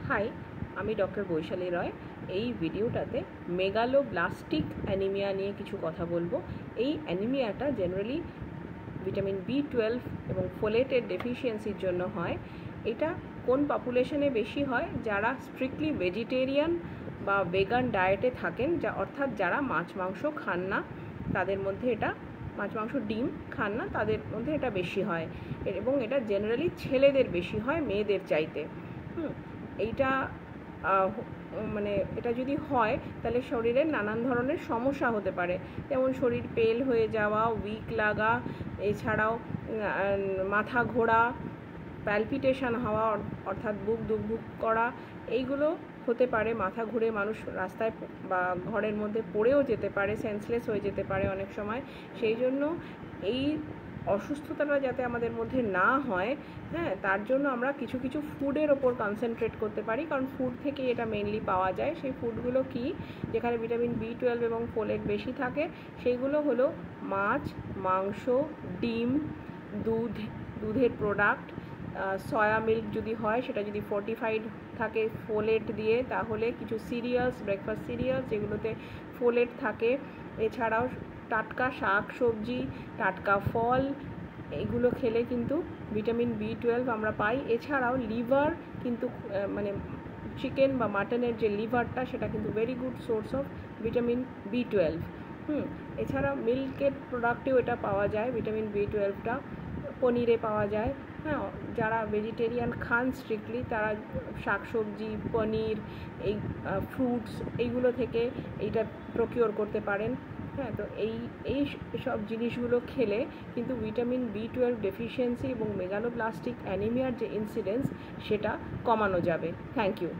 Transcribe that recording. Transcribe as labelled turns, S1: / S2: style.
S1: High, আমি doctor Vaishali রয়। এই ভিডিওটাতে মেগালোব্লাস্টিক অ্যানিমিয়া নিয়ে কিছু কথা বলবো। এই অ্যানিমিয়াটা জেনারেলি ভিটামিন B12 এবং ফোলেটের ডেফিসিয়েন্সির জন্য হয়। এটা কোন পপুলেশনে বেশি হয়? যারা স্ট্রিক্টলি ভেজিটেরিয়ান বা ভেগান ডায়েটে থাকেন, অর্থাৎ যারা মাছ মাংস খান না, তাদের মধ্যে এটা মাছ মাংস ডিম খান না, তাদের মধ্যে এটা বেশি হয়। এবং এটা জেনারেলি ছেলেদের বেশি হয় মেয়েদের চাইতে। এইটা মানে এটা যদি হয় তাহলে শরীরে নানান ধরনের সমস্যা হতে পারে, যেমন শরীর পেল হয়ে যাওয়া, উইক লাগা, এছাড়াও মাথা ঘোরা, প্যালপিটেশন হওয়া অর্থাৎ বুক দুকবুক করা, এইগুলো হতে পারে। মাথা ঘুরে মানুষ রাস্তায় বা ঘরের মধ্যে পড়েও যেতে পারে, সেন্সলেস হয়ে যেতে পারে অনেক সময়। সেই জন্য এই অসুস্থতাটা যাতে আমাদের মধ্যে না হয়, তার জন্য আমরা কিছু কিছু ফুডের ওপর কনসেন্ট্রেট করতে পারি, কারণ ফুড থেকে এটা মেনলি পাওয়া যায়। সেই ফুডগুলো কি, যেখানে ভিটামিন B12 এবং ফোলেট বেশি থাকে, সেইগুলো হলো মাছ, মাংস, ডিম, দুধের প্রোডাক্ট, সয়া মিল্ক যদি হয়, সেটা যদি ফোর্টিফাইড থাকে ফোলেট দিয়ে, তাহলে কিছু সিরিয়ালস, ব্রেকফাস্ট সিরিয়ালস যেগুলোতে ফোলেট থাকে। এছাড়াও টাটকা শাক সবজি, টাটকা ফল, এইগুলো খেলে কিন্তু ভিটামিন B12 আমরা পাই। এছাড়াও লিভার কিন্তু মানে চিকেন বা মাটনের যে লিভারটা, সেটা কিন্তু very good source of vitamin B12। এছাড়া মিল্কের প্রোডাক্টেও এটা পাওয়া যায়, ভিটামিন B12টা পনিরে পাওয়া যায়। যারা ভেজিটেরিয়ান খান স্ট্রিক্টলি, তারা শাকসবজি, পনির, এই ফ্রুটস, এইগুলো থেকে এইটা প্রকিওর করতে পারেন। তো এই সব জিনিসগুলো খেলে কিন্তু ভিটামিন B12 ডেফিসিয়েন্সি এবং মেগালোব্লাস্টিক অ্যানিমিয়ার যে ইনসিডেন্স, সেটা কমানো যাবে। Thank you.